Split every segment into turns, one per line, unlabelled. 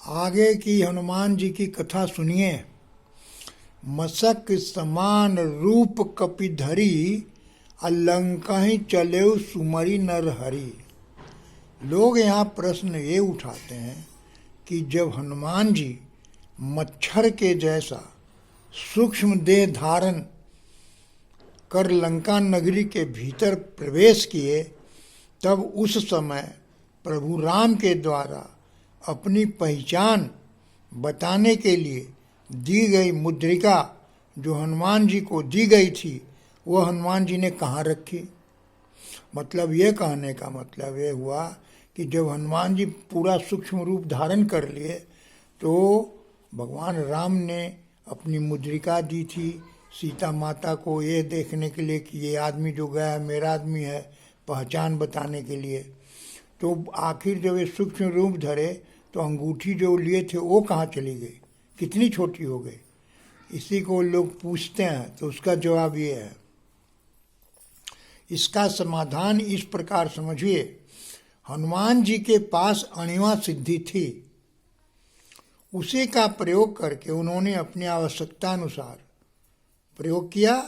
आगे की हनुमान जी की कथा सुनिए। मसक समान रूप कपिधरी, अलंकहि चलेउ सुमरि नर हरि। लोग यहाँ प्रश्न ये उठाते हैं कि जब हनुमान जी मच्छर के जैसा सूक्ष्म देह धारण कर लंका नगरी के भीतर प्रवेश किए, तब उस समय प्रभु राम के द्वारा अपनी पहचान बताने के लिए दी गई मुद्रिका जो हनुमान जी को दी गई थी, वह हनुमान जी ने कहाँ रखी। मतलब ये कहने का मतलब ये हुआ कि जब हनुमान जी पूरा सूक्ष्म रूप धारण कर लिए तो भगवान राम ने अपनी मुद्रिका दी थी सीता माता को, ये देखने के लिए कि ये आदमी जो गया है मेरा आदमी है, पहचान बताने के लिए। तो आखिर जब ये सूक्ष्म रूप धरे तो अंगूठी जो लिए थे वो कहाँ चली गई, कितनी छोटी हो गई, इसी को लोग पूछते हैं। तो उसका जवाब ये है, इसका समाधान इस प्रकार समझिए। हनुमान जी के पास अणिमा सिद्धि थी, उसी का प्रयोग करके उन्होंने अपनी आवश्यकता अनुसार प्रयोग किया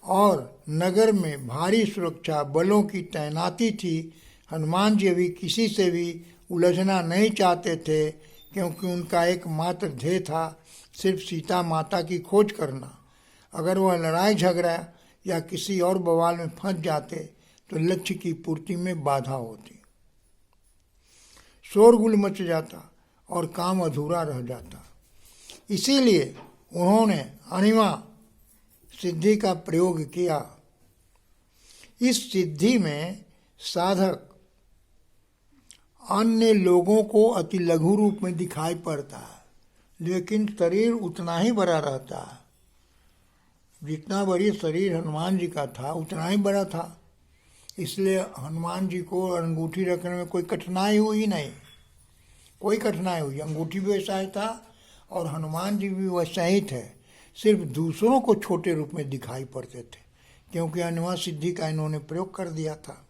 और नगर में भारी सुरक्षा बलों की तैनाती थी। हनुमान जी अभी किसी से भी उलझना नहीं चाहते थे, क्योंकि उनका एकमात्र ध्येय था सिर्फ सीता माता की खोज करना। अगर वह लड़ाई झगड़ा या किसी और बवाल में फंस जाते तो लक्ष्य की पूर्ति में बाधा होती, शोरगुल मच जाता और काम अधूरा रह जाता। इसीलिए उन्होंने अणिमा सिद्धि का प्रयोग किया। इस सिद्धि में साधक अन्य लोगों को अति लघु रूप में दिखाई पड़ता है, लेकिन शरीर उतना ही बड़ा रहता है। जितना बड़ी शरीर हनुमान जी का था उतना ही बड़ा था, इसलिए हनुमान जी को अंगूठी रखने में कोई कठिनाई हुई नहीं, कोई कठिनाई हुई। अंगूठी भी वैसा ही था और हनुमान जी भी वैसा ही थे, सिर्फ दूसरों को छोटे रूप में दिखाई पड़ते थे, क्योंकि अणिमा सिद्धि का इन्होंने प्रयोग कर दिया था।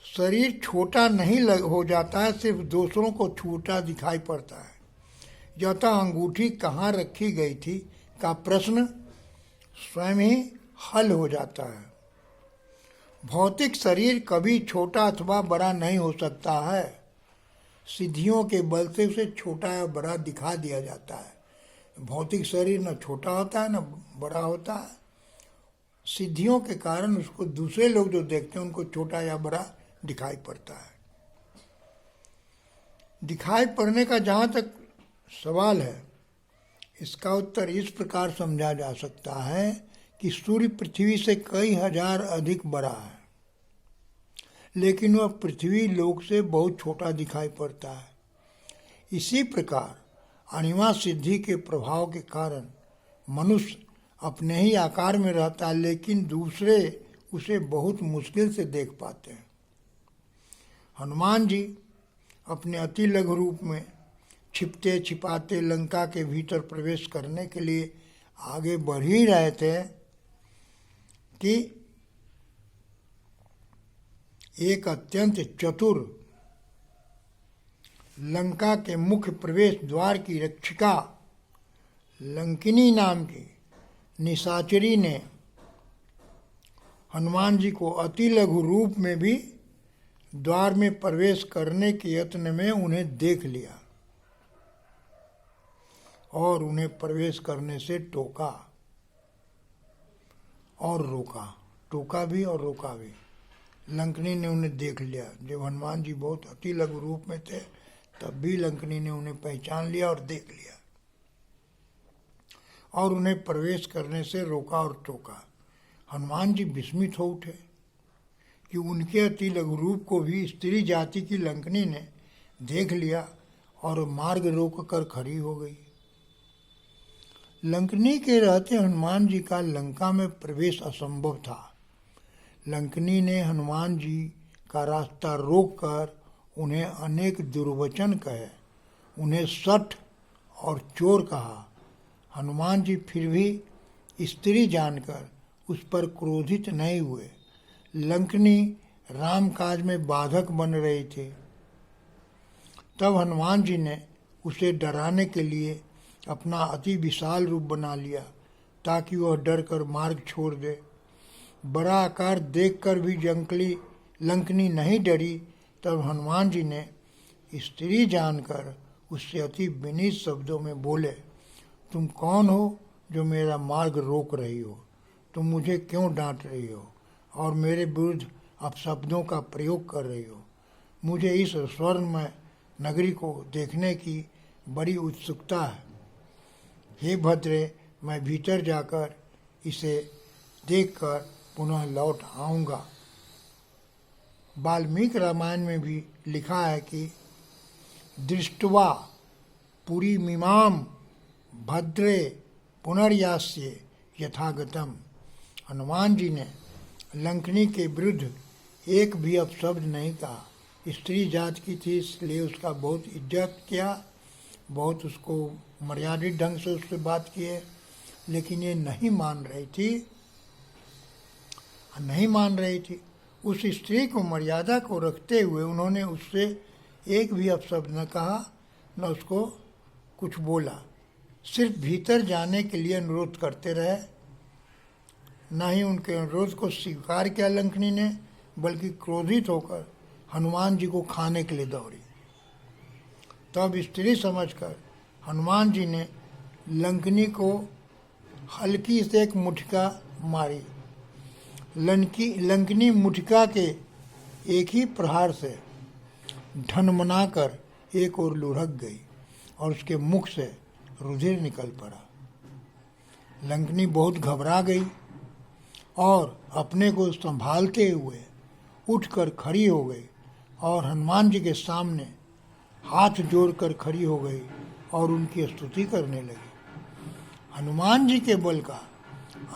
शरीर छोटा नहीं हो जाता है, सिर्फ दूसरों को छोटा दिखाई पड़ता है। यथा अंगूठी कहाँ रखी गई थी का प्रश्न स्वयं ही हल हो जाता है। भौतिक शरीर कभी छोटा अथवा बड़ा नहीं हो सकता है, सिद्धियों के बल से उसे छोटा या बड़ा दिखा दिया जाता है। भौतिक शरीर न छोटा होता है न बड़ा होता है, सिद्धियों के कारण उसको दूसरे लोग जो देखते हैं उनको छोटा या बड़ा दिखाई पड़ता है। दिखाई पड़ने का जहाँ तक सवाल है, इसका उत्तर इस प्रकार समझा जा सकता है कि सूर्य पृथ्वी से कई हजार अधिक बड़ा है, लेकिन वह पृथ्वी लोक से बहुत छोटा दिखाई पड़ता है। इसी प्रकार अणिमा सिद्धि के प्रभाव के कारण मनुष्य अपने ही आकार में रहता है, लेकिन दूसरे उसे बहुत मुश्किल से देख पाते हैं। हनुमान जी अपने अति लघु रूप में छिपते छिपाते लंका के भीतर प्रवेश करने के लिए आगे बढ़ ही रहे थे कि एक अत्यंत चतुर लंका के मुख्य प्रवेश द्वार की रक्षिका लंकिनी नाम की निशाचरी ने हनुमान जी को अति लघु रूप में भी द्वार में प्रवेश करने के यत्न में उन्हें देख लिया और उन्हें प्रवेश करने से टोका और रोका, टोका भी और रोका भी। लंकनी ने उन्हें देख लिया, जब हनुमान जी बहुत अति लघु रूप में थे तब भी लंकनी ने उन्हें पहचान लिया और देख लिया और उन्हें प्रवेश करने से रोका और टोका। हनुमान जी विस्मित हो उठे कि उनके अति लघु रूप को भी स्त्री जाति की लंकनी ने देख लिया और मार्ग रोक कर खड़ी हो गई। लंकनी के रहते हनुमान जी का लंका में प्रवेश असंभव था। लंकनी ने हनुमान जी का रास्ता रोककर उन्हें अनेक दुर्वचन कहे, उन्हें शठ और चोर कहा। हनुमान जी फिर भी स्त्री जानकर उस पर क्रोधित नहीं हुए। लंकनी राम काज में बाधक बन रही थी, तब हनुमान जी ने उसे डराने के लिए अपना अति विशाल रूप बना लिया ताकि वह डर कर मार्ग छोड़ दे। बड़ा आकार देखकर भी लंकनी नहीं डरी। तब हनुमान जी ने स्त्री जानकर उससे अति विनीत शब्दों में बोले, तुम कौन हो जो मेरा मार्ग रोक रही हो? तुम मुझे क्यों डांट रही हो और मेरे विरुद्ध अपशब्दों का प्रयोग कर रही हो? मुझे इस स्वर्णमय नगरी को देखने की बड़ी उत्सुकता है। हे भद्रे, मैं भीतर जाकर इसे देखकर पुनः लौट आऊँगा। वाल्मीकि रामायण में भी लिखा है कि दृष्ट्वा पुरीमिमां भद्रे पुनर्यास्ये यथागतम। हनुमान जी ने लंकनी के विरुद्ध एक भी अपशब्द नहीं कहा। स्त्री जात की थी इसलिए उसका बहुत इज्जत किया, बहुत उसको मर्यादित ढंग से उससे बात किए, लेकिन ये नहीं मान रही थी। उस स्त्री को मर्यादा को रखते हुए उन्होंने उससे एक भी अपशब्द न कहा, न उसको कुछ बोला। सिर्फ भीतर जाने के लिए अनुरोध करते रहे। न ही उनके अनुरोध को स्वीकार किया लंकनी ने, बल्कि क्रोधित होकर हनुमान जी को खाने के लिए दौड़ी। तब स्त्री समझकर हनुमान जी ने लंकनी को हल्की से एक मुठका मारी। लंकनी मुठका के एक ही प्रहार से ढनमनाकर एक ओर लुढ़क गई और उसके मुख से रुधिर निकल पड़ा। लंकनी बहुत घबरा गई और अपने को संभालते हुए उठकर खड़ी हो गई और हनुमान जी के सामने हाथ जोड़कर खड़ी हो गई और उनकी स्तुति करने लगी। हनुमान जी के बल का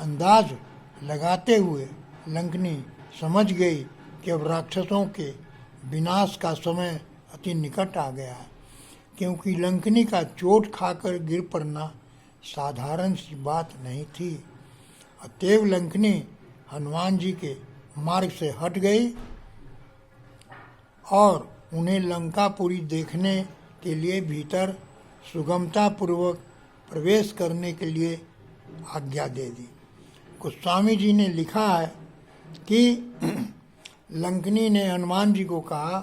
अंदाज लगाते हुए लंकनी समझ गई कि अब राक्षसों के विनाश का समय अति निकट आ गया है, क्योंकि लंकनी का चोट खाकर गिर पड़ना साधारण सी बात नहीं थी। अतएव लंकनी हनुमान जी के मार्ग से हट गई और उन्हें लंकापुरी देखने के लिए भीतर सुगमता पूर्वक प्रवेश करने के लिए आज्ञा दे दी। गोस्वामी जी ने लिखा है कि लंकनी ने हनुमान जी को कहा,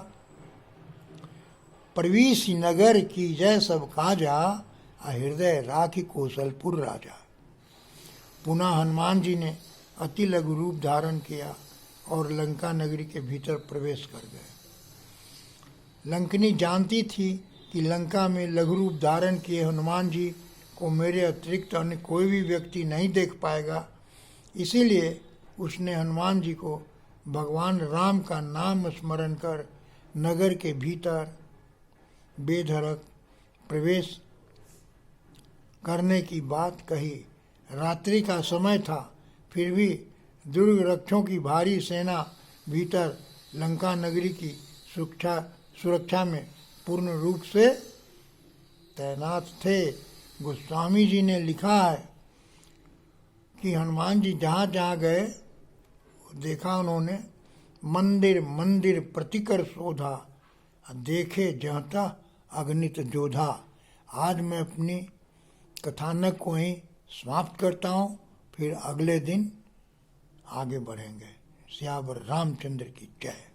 प्रवीश नगर की जय सब काजा, हृदय राखी कौशलपुर राजा। पुनः हनुमान जी ने अति लघु रूप धारण किया और लंका नगरी के भीतर प्रवेश कर गए। लंकनी जानती थी कि लंका में लघु रूप धारण किए हनुमान जी को मेरे अतिरिक्त अन्य कोई भी व्यक्ति नहीं देख पाएगा, इसीलिए उसने हनुमान जी को भगवान राम का नाम स्मरण कर नगर के भीतर बेधड़क प्रवेश करने की बात कही। रात्रि का समय था, फिर भी दुर्ग रक्षों की भारी सेना भीतर लंका नगरी की सुरक्षा में पूर्ण रूप से तैनात थे। गोस्वामी जी ने लिखा है कि हनुमान जी जहाँ जहाँ गए देखा उन्होंने, मंदिर मंदिर प्रतिकर शोधा, देखे जहता अगणित जोधा। आज मैं अपनी कथानक को ही समाप्त करता हूँ, फिर अगले दिन आगे बढ़ेंगे। सियावर रामचंद्र की जय।